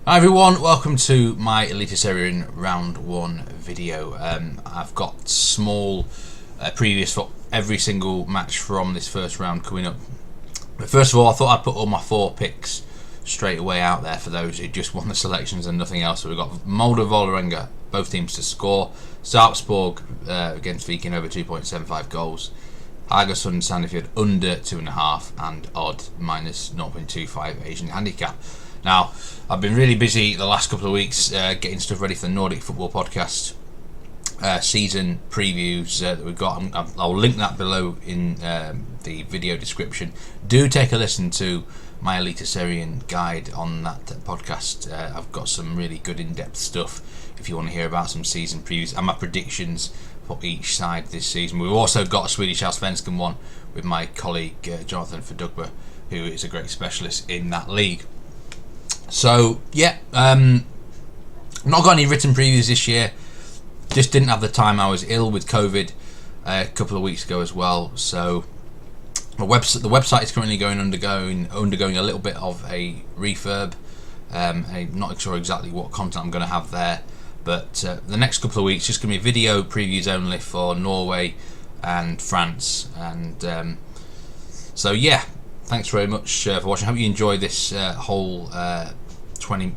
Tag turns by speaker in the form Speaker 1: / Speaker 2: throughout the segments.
Speaker 1: Hi everyone, welcome to my Eliteserien round 1 video. I've got small previews for every single match from this first round coming up. But first of all, I thought I'd put all my 4 picks straight away out there for those who just want the selections and nothing else. So we've got Molde, Vålerenga, both teams to score. Sarpsborg against Viking over 2.75 goals. Haugesund, Sandefjord under 2.5 and odd minus 0.25 Asian handicap. Now, I've been really busy the last couple of weeks getting stuff ready for the Nordic Football Podcast season previews that we've got. I'll link that below in the video description. Do take a listen to my Eliteserien guide on that podcast. I've got some really good in-depth stuff if you want to hear about some season previews and my predictions for each side this season. We've also got a Swedish Allsvenskan one with my colleague Jonathan Verdugba, who is a great specialist in that league. So yeah, not got any written previews this year. Just didn't have the time. I was ill with COVID a couple of weeks ago as well. So the website is currently undergoing a little bit of a refurb. I'm not sure exactly what content I'm going to have there, but the next couple of weeks just going to be video previews only for Norway and France. And so yeah, thanks very much for watching. I hope you enjoyed this whole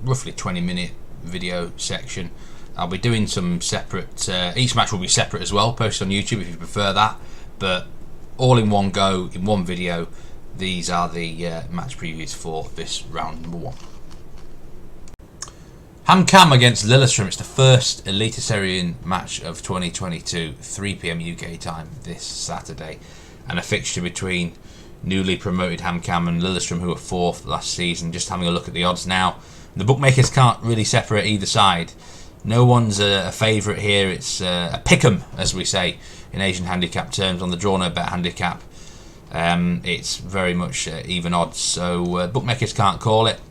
Speaker 1: roughly 20 minute video section. I'll be doing some separate, each match will be separate as well, posted on YouTube if you prefer that, but all in one go, in one video. These are the match previews for this round number 1. HamKam against Lillestrøm. It's the first Eliteserien match of 2022, 3 PM UK time this Saturday, and a fixture between newly promoted HamKam and Lillestrøm, who were 4th last season. Just having a look at the odds now. The bookmakers can't really separate either side. No one's a favourite here. It's a pick'em, as we say in Asian handicap terms, on the draw no bet handicap. It's very much even odds, so bookmakers can't call it.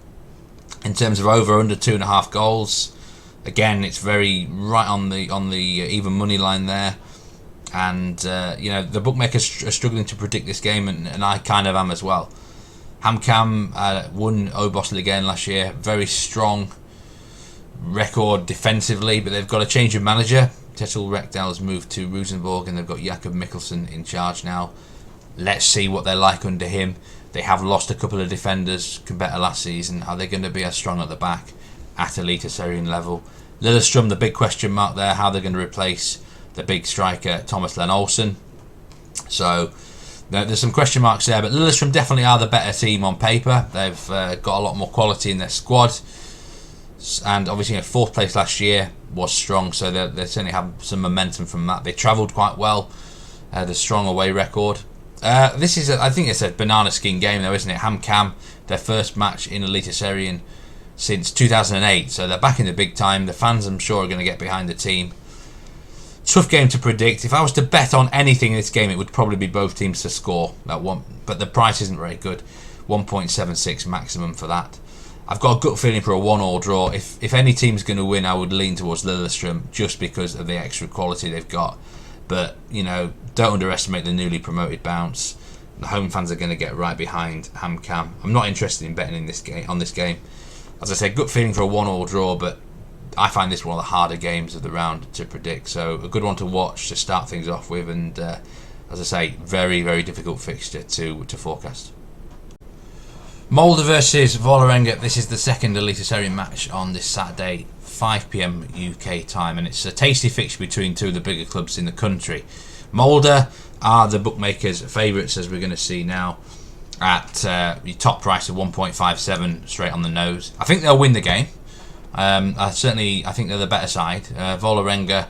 Speaker 1: In terms of over under 2.5 goals, again it's very right on the even money line there. And the bookmakers are struggling to predict this game, and I kind of am as well. HamKam won Obos-ligaen last year, very strong record defensively, but they've got a change of manager. Kjetil Rekdal's moved to Rosenborg, and they've got Jakob Mikkelsen in charge now. Let's see what they're like under him. They have lost a couple of defenders compared to last season. Are they going to be as strong at the back at Eliteserien level? Lillestrøm, the big question mark there, how they're going to replace the big striker Thomas Len Olsen. So there's some question marks there, but Lillestrøm definitely are the better team on paper. They've got a lot more quality in their squad, and obviously 4th place last year was strong, so they certainly have some momentum from that. They travelled quite well, the strong away record. This is, I think it's a banana skin game though, isn't it? HamKam, their first match in Eliteserien since 2008, so they're back in the big time. The fans, I'm sure, are going to get behind the team. Tough game to predict. If I was to bet on anything in this game, it would probably be both teams to score at one, but the price isn't very good. 1.76 maximum for that. I've got a gut feeling for a 1-1 draw. If any team's going to win, I would lean towards Lillestrøm just because of the extra quality they've got. But don't underestimate the newly promoted bounce. The home fans are going to get right behind HamKam. I'm not interested in betting on this game. As I said, gut feeling for a 1-1 draw, but I find this one of the harder games of the round to predict. So a good one to watch to start things off with, and as I say, very, very difficult fixture to forecast. Molde versus Vålerenga. This is the second Eliteserien match on this Saturday, 5 PM UK time, and it's a tasty fixture between two of the bigger clubs in the country. Molde are the bookmakers' favourites, as we're going to see now, at the top price of 1.57, straight on the nose. I think they'll win the game. I think they're the better side. Vålerenga,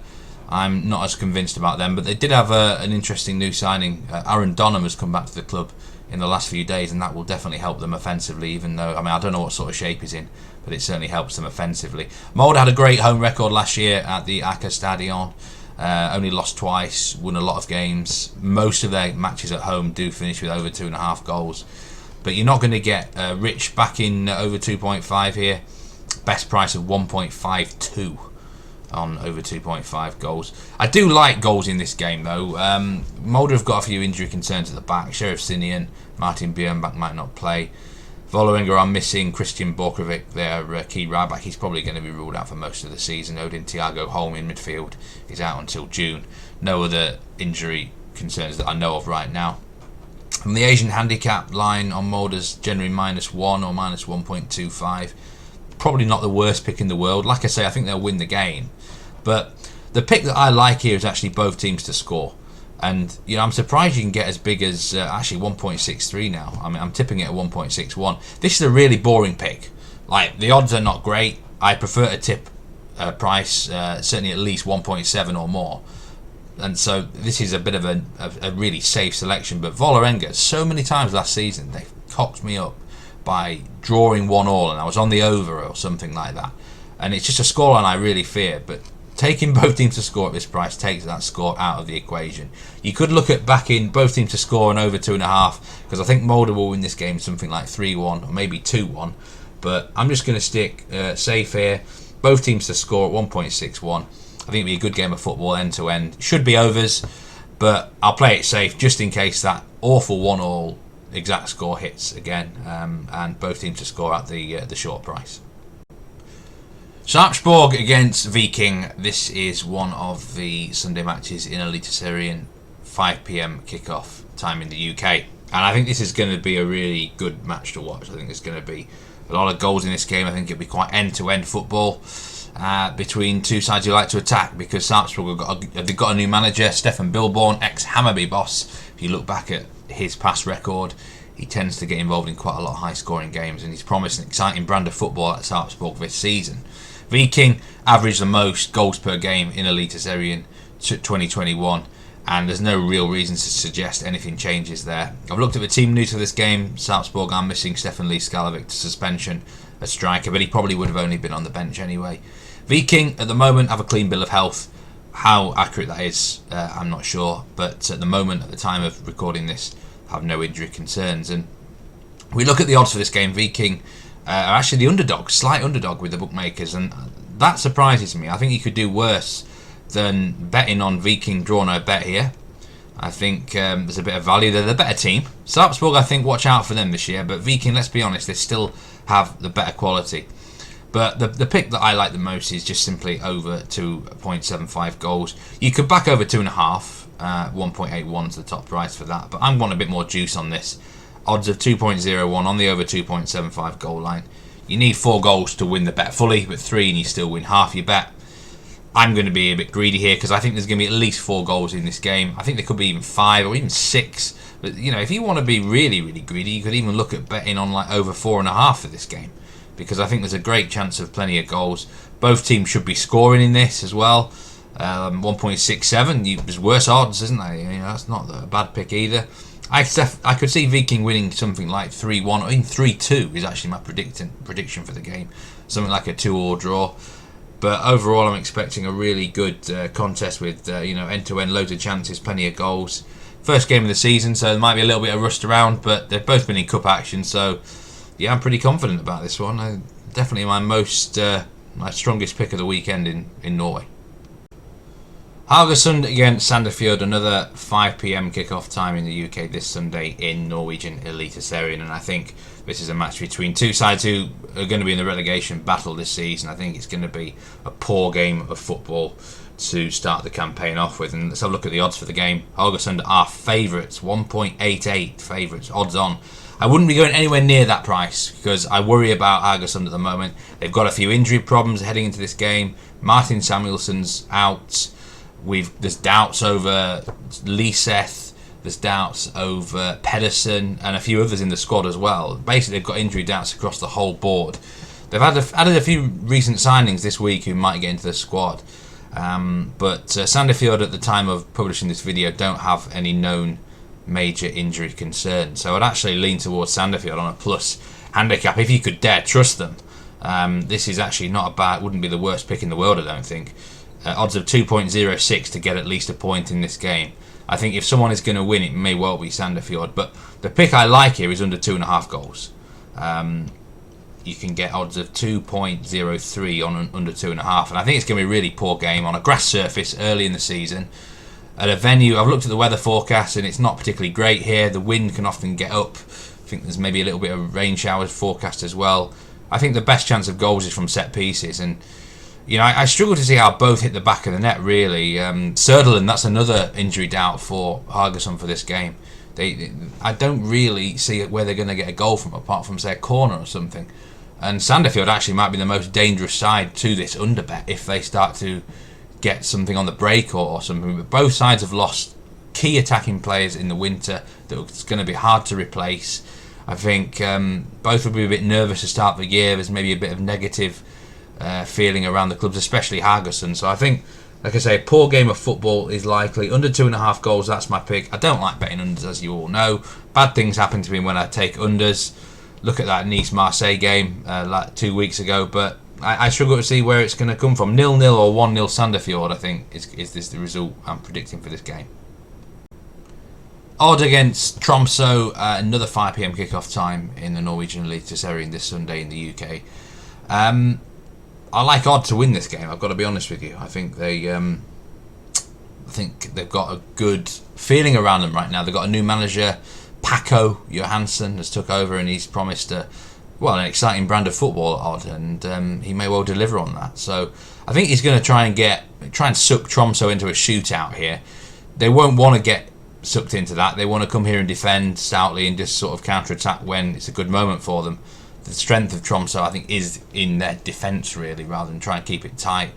Speaker 1: I'm not as convinced about them, but they did have an interesting new signing. Aaron Donham has come back to the club in the last few days, and that will definitely help them offensively, even though, I don't know what sort of shape he's in, but it certainly helps them offensively. Molde had a great home record last year at the Aker Stadion. Only lost twice, won a lot of games. Most of their matches at home do finish with over 2.5 goals. But you're not going to get Rich back in over 2.5 here. Best price of 1.52 on over 2.5 goals. I do like goals in this game though. Molde have got a few injury concerns at the back. Sheriff Sinian, Martin Björnbach might not play. Vålerenga are missing Christian Borkovic, their key right back. He's probably going to be ruled out for most of the season. Odin Thiago Holm in midfield is out until June. No other injury concerns that I know of right now. From the Asian handicap line on Mulder's generally -1 or -1.25. Probably not the worst pick in the world. Like I say, I think they'll win the game. But the pick that I like here is actually both teams to score. And I'm surprised you can get as big as actually 1.63 now. I mean, I'm tipping it at 1.61. This is a really boring pick. Like, the odds are not great. I prefer to tip a price, certainly at least 1.7 or more. And so this is a bit of a really safe selection. But Vålerenga, so many times last season, they cocked me up by drawing 1-1, and I was on the over or something like that. And it's just a scoreline I really fear. But taking both teams to score at this price takes that score out of the equation. You could look at backing both teams to score and over 2.5, because I think Mulder will win this game something like 3-1 or maybe 2-1. But I'm just going to stick safe here. Both teams to score at 1.61. I think it'll be a good game of football end to end. Should be overs, but I'll play it safe just in case that awful 1-1 exact score hits again, and both teams to score at the short price. Sarpsborg against Viking. This is one of the Sunday matches in Eliteserien, 5 p.m. kickoff time in the UK. And I think this is going to be a really good match to watch. I think there's going to be a lot of goals in this game. I think it'll be quite end-to-end football between two sides who like to attack, because Sarpsborg they've got a new manager, Stefan Bilborn, ex-Hammarby boss. If you look back at his past record, he tends to get involved in quite a lot of high-scoring games, and he's promised an exciting brand of football at Sarpsborg this season. Viking averaged the most goals per game in Eliteserien 2021, and there's no real reason to suggest anything changes there. I've looked at the team new to this game. Sarpsborg are missing Stefan Lee Skalovic to suspension, a striker, but he probably would have only been on the bench anyway. Viking at the moment have a clean bill of health. How accurate that is, I'm not sure, but at the moment, at the time of recording this, have no injury concerns. And we look at the odds for this game. Viking are actually the underdog, slight underdog with the bookmakers, and that surprises me. I think you could do worse than betting on Viking draw no bet here. I think there's a bit of value. They're the better team. Sarpsborg, I think, watch out for them this year, but Viking, let's be honest, they still have the better quality. But the pick that I like the most is just simply over 2.75 goals. You could back over 2.5, 1.81 is the top price for that, but I'm wanting a bit more juice on this. Odds of 2.01 on the over 2.75 goal line. You need 4 goals to win the bet fully, but 3 and you still win half your bet. I'm going to be a bit greedy here because I think there's going to be at least 4 goals in this game. I think there could be even 5 or even 6. But if you want to be really, really greedy, you could even look at betting on like over 4.5 for this game, because I think there's a great chance of plenty of goals. Both teams should be scoring in this as well. 1.67, there's worse odds, isn't there? That's not a bad pick either. I could see Viking winning something like 3-1 or even 3-2 is actually my prediction for the game. Something like a 2-2 draw. But overall, I'm expecting a really good contest with end-to-end, loads of chances, plenty of goals. First game of the season, so there might be a little bit of rust around, but they've both been in cup action, so yeah, I'm pretty confident about this one. Definitely my strongest pick of the weekend in Norway. Haugesund against Sandefjord, another 5 p.m. kickoff time in the UK this Sunday in Norwegian Eliteserien, and I think this is a match between two sides who are going to be in the relegation battle this season. I think it's going to be a poor game of football to start the campaign off with, and let's have a look at the odds for the game. Haugesund are favourites, 1.88 favourites, odds on. I wouldn't be going anywhere near that price because I worry about Haugesund at the moment. They've got a few injury problems heading into this game. Martin Samuelsson's out. There's doubts over Liseth, there's doubts over Pedersen and a few others in the squad as well. Basically, they've got injury doubts across the whole board. They've added a few recent signings this week who might get into the squad. But Sandefjord, at the time of publishing this video, don't have any known major injury concerns. So I'd actually lean towards Sandefjord on a plus handicap if you could dare trust them. This is actually wouldn't be the worst pick in the world, I don't think. Odds of 2.06 to get at least a point in this game. I think if someone is going to win, it may well be Sandefjord. But the pick I like here is under 2.5 goals. You can get odds of 2.03 on under 2.5. And I think it's going to be a really poor game on a grass surface early in the season. At a venue, I've looked at the weather forecast and it's not particularly great here. The wind can often get up think there's maybe a little bit of rain showers forecast as well. I think the best chance of goals is from set pieces, and I struggle to see how both hit the back of the net, really. Söderlund, that's another injury doubt for Haugesund for this game. I don't really see where they're going to get a goal from, apart from, say, a corner or something. And Sandefjord actually might be the most dangerous side to this underbet if they start to get something on the break or something. But both sides have lost key attacking players in the winter that it's going to be hard to replace. I think both will be a bit nervous to start the year. There's maybe a bit of negative feeling around the clubs, especially Haugesund. So I think, like I say, a poor game of football is likely. Under 2.5 goals, that's my pick. I don't like betting unders, as you all know. Bad things happen to me when I take unders. Look at that Nice-Marseille game like 2 weeks ago, but I struggle to see where it's going to come from. 0-0 or 1-0 Sandefjord, I think, is this the result I'm predicting for this game. Odd against Tromsø, another 5pm kickoff time in the Norwegian Eliteserien this Sunday in the UK. I like Odd to win this game, I've got to be honest with you. I think they've got a good feeling around them right now. They've got a new manager, Paco Johansson, has took over, and he's promised an exciting brand of football at Odd, and he may well deliver on that. So I think he's going to try and suck Tromsø into a shootout here. They won't want to get sucked into that. They want to come here and defend stoutly and just sort of counter-attack when it's a good moment for them. The strength of Tromsø, I think, is in their defence, really, rather than try and keep it tight.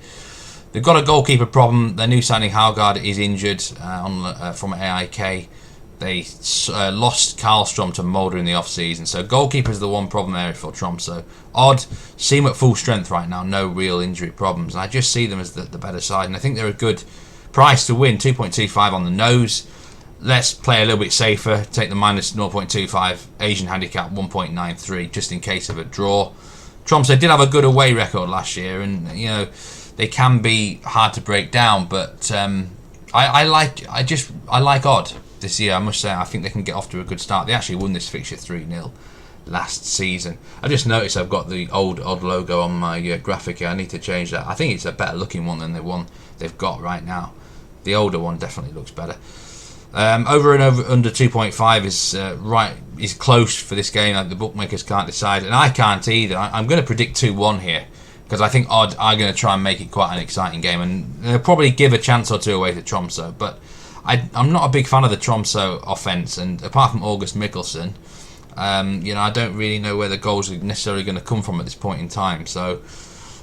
Speaker 1: They've got a goalkeeper problem. Their new signing, Haugaard, is injured from AIK. They lost Karlstrom to Molde in the off-season, so goalkeeper is the one problem area for Tromsø. Odd seem at full strength right now, no real injury problems, and I just see them as the better side, and I think they're a good price to win, 2.25 on the nose. Let's play a little bit safer, take the minus 0.25, Asian handicap 1.93, just in case of a draw. Tromsø did have a good away record last year, and they can be hard to break down, but I like Odd this year. I must say, I think they can get off to a good start. They actually won this fixture 3-0 last season. I just noticed I've got the old Odd logo on my graphic here. I need to change that. I think it's a better looking one than the one they've got right now. The older one definitely looks better. Over and over under 2.5 is close for this game. Like, the bookmakers can't decide, and I can't either. I'm going to predict 2-1 here, because I think Odd are going to try and make it quite an exciting game, and they'll probably give a chance or two away to Tromsø. But I'm not a big fan of the Tromsø offence, and apart from August Mikkelsen, I don't really know where the goals are necessarily going to come from at this point in time. So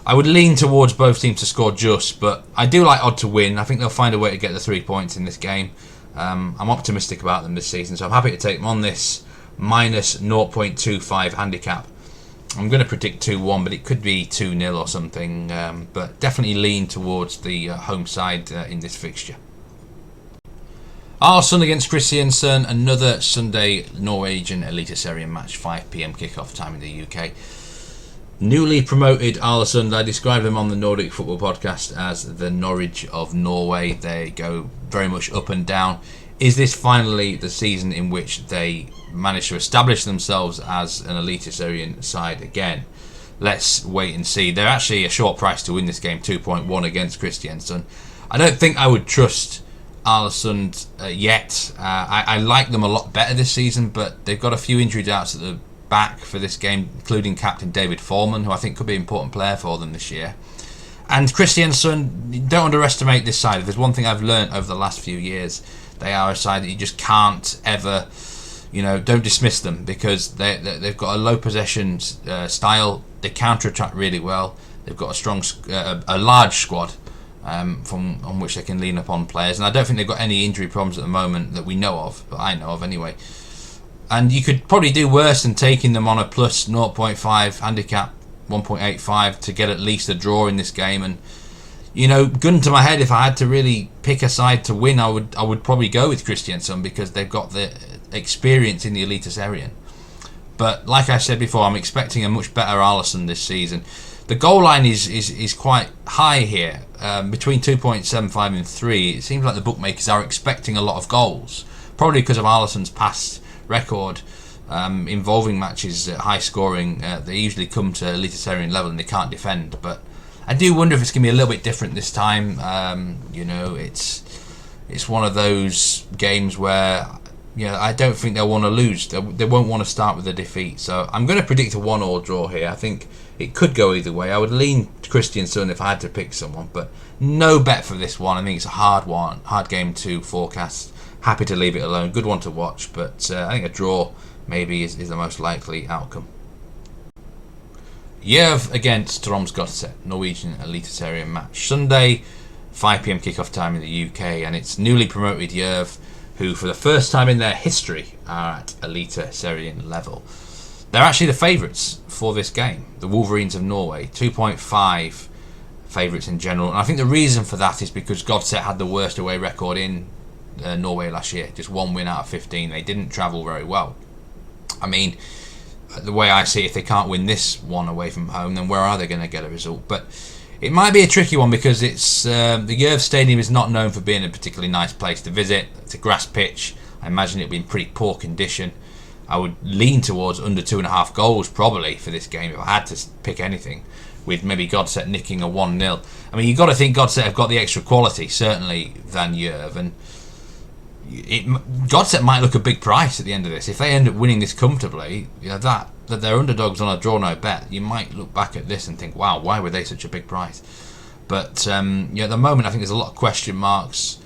Speaker 1: I would lean towards both teams to score just, but I do like Odd to win. I think they'll find a way to get the 3 points in this game. I'm optimistic about them this season, so I'm happy to take them on this minus 0.25 handicap. I'm going to predict 2-1, but it could be 2-0 or something, but definitely lean towards the home side in this fixture. Arsenal against Kristiansand, another Sunday Norwegian Eliteserien match, 5pm kickoff time in the UK. Newly promoted Ålesund, I described them on the Nordic Football Podcast as the Norwich of Norway. They go very much up and down. Is this finally the season in which they manage to establish themselves as an Eliteserien side again? Let's wait and see. They're actually a short price to win this game, 2.1 against Kristiansand. I don't think I would trust Ålesund yet. I like them a lot better this season, but they've got a few injury doubts at the back for this game, including captain David Foreman, who I think could be an important player for them this year. And Kristiansand, don't underestimate this side. If there's one thing I've learnt over the last few years, they are a side that you just can't ever, don't dismiss them, because they've got a low possession style. They counter-attack really well. They've got a large squad on which they can lean upon players, and I don't think they've got any injury problems at the moment that we know of, but I know of anyway. And you could probably do worse than taking them on a plus 0.5 handicap, 1.85, to get at least a draw in this game. And gun to my head, if I had to really pick a side to win, I would probably go with Kristiansand, because they've got the experience in the Eliteserien. But like I said before, I'm expecting a much better Ålesund this season. The goal line is quite high here, between 2.75 and 3. It seems like the bookmakers are expecting a lot of goals, probably because of Ålesund's past record involving matches high scoring. They usually come to Eliteserien level and they can't defend, but I do wonder if it's going to be a little bit different this time. It's one of those games where I don't think they'll want to lose. They won't want to start with a defeat. So I'm going to predict a 1-1 draw here. I think it could go either way. I would lean Christiansen if I had to pick someone, but no bet for this one. I think it's a hard game to forecast. Happy to leave it alone. Good one to watch, but I think a draw maybe is the most likely outcome. Jerv against Tromsgodset, Norwegian Eliteserien match. Sunday, 5 p.m. kickoff time in the UK, and it's newly promoted Jerv, who for the first time in their history are at Eliteserien level. They're actually the favourites for this game, the Wolverines of Norway, 2.5 favourites in general. And I think the reason for that is because Godset had the worst away record in Norway last year, just 1 win out of 15. They didn't travel very well. I mean, the way I see it, if they can't win this one away from home, then where are they going to get a result? But it might be a tricky one because it's the Jerv Stadium is not known for being a particularly nice place to visit. It's a grass pitch. I imagine it'll be in pretty poor condition. I would lean towards under 2.5 goals probably for this game if I had to pick anything, with maybe Godset nicking a 1-0. I mean, you've got to think Godset have got the extra quality, certainly, than Jerv, and Godset might look a big price at the end of this. If they end up winning this comfortably, that they're underdogs on a draw no bet, you might look back at this and think, wow, why were they such a big price? But at the moment I think there's a lot of question marks.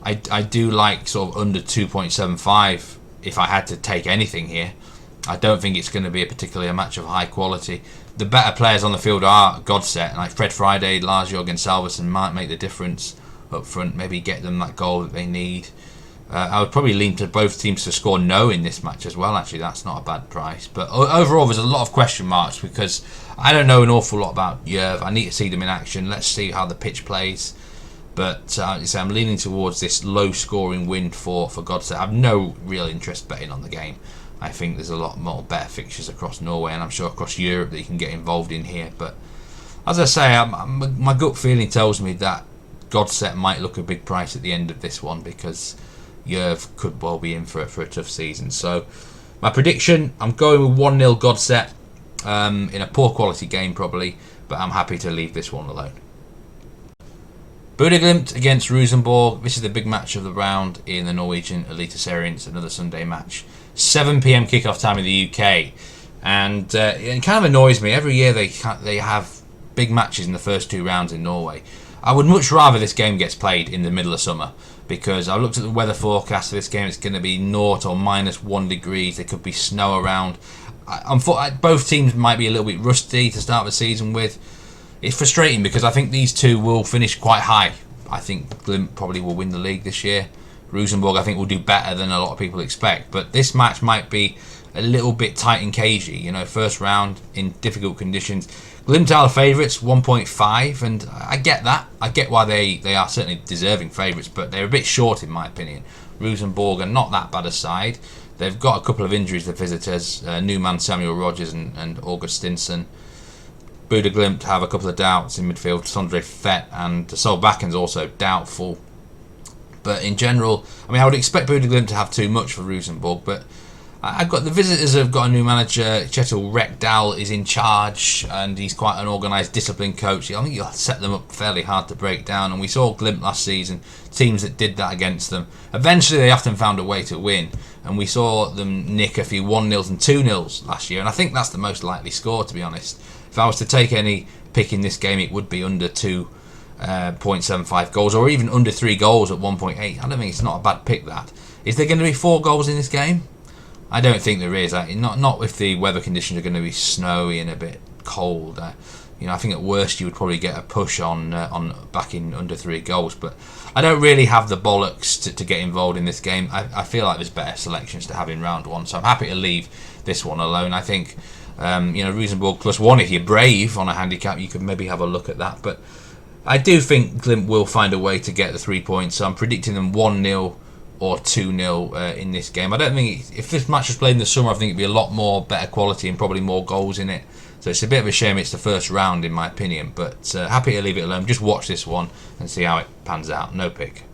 Speaker 1: I do like sort of under 2.75 if I had to take anything here. I don't think it's going to be particularly a match of high quality. The better players on the field are Godset, like Fred Friday, Lars Jørgen Salvesen might make the difference up front, maybe get them that goal that they need. I would probably lean to both teams to score no in this match as well. Actually, that's not a bad price. But overall, there's a lot of question marks because I don't know an awful lot about Jerv. I need to see them in action. Let's see how the pitch plays. But I'm leaning towards this low-scoring win for Godset. I have no real interest betting on the game. I think there's a lot more better fixtures across Norway, and I'm sure across Europe that you can get involved in here. But as I say, my gut feeling tells me that Godset might look a big price at the end of this one because Jerv could well be in for a tough season. So my prediction, I'm going with 1-0 Godset in a poor quality game probably, but I'm happy to leave this one alone. Bodø/Glimt against Rosenborg. This is the big match of the round in the Norwegian Eliteserien. It's another Sunday match. 7 p.m. kickoff time in the UK. And it kind of annoys me. Every year they have big matches in the first 2 rounds in Norway. I would much rather this game gets played in the middle of summer, because I looked at the weather forecast for this game. It's going to be 0 or -1 degrees. There could be snow around. Both teams might be a little bit rusty to start the season with. It's frustrating because I think these two will finish quite high. I think Glimt probably will win the league this year. Rosenborg, I think, will do better than a lot of people expect. But this match might be a little bit tight and cagey. First round in difficult conditions. Glimt are the favourites, 1.5, and I get that. I get why they are certainly deserving favourites, but they're a bit short in my opinion. Rosenborg are not that bad a side. They've got a couple of injuries, the visitors, new man Samuel Rogers and Augustinsen. Bodø/Glimt have a couple of doubts in midfield. Sondre Fett and Solbakken also doubtful. But in general, I would expect Bodø/Glimt to have too much for Rosenborg, but the visitors have got a new manager. Kjetil Rekdal is in charge, and he's quite an organised, disciplined coach. I think he'll set them up fairly hard to break down. And we saw Glimt last season, teams that did that against them. Eventually, they often found a way to win, and we saw them nick a few 1-0s and 2-0s last year. And I think that's the most likely score, to be honest. If I was to take any pick in this game, it would be under 2.75 goals, or even under 3 goals at 1.8. I don't think it's not a bad pick. That is there going to be 4 goals in this game? I don't think there is. Not if the weather conditions are going to be snowy and a bit cold. I think at worst you would probably get a push on back in under 3 goals. But I don't really have the bollocks to get involved in this game. I feel like there's better selections to have in round 1, so I'm happy to leave this one alone. I think Rosenborg +1, if you're brave on a handicap, you could maybe have a look at that. But I do think Glimt will find a way to get the 3 points. So I'm predicting them 1-0 or 2-0 in this game. I don't think if this match was played in the summer, I think it'd be a lot more better quality and probably more goals in it. So it's a bit of a shame it's the first round in my opinion, but happy to leave it alone. Just watch this one and see how it pans out. No pick.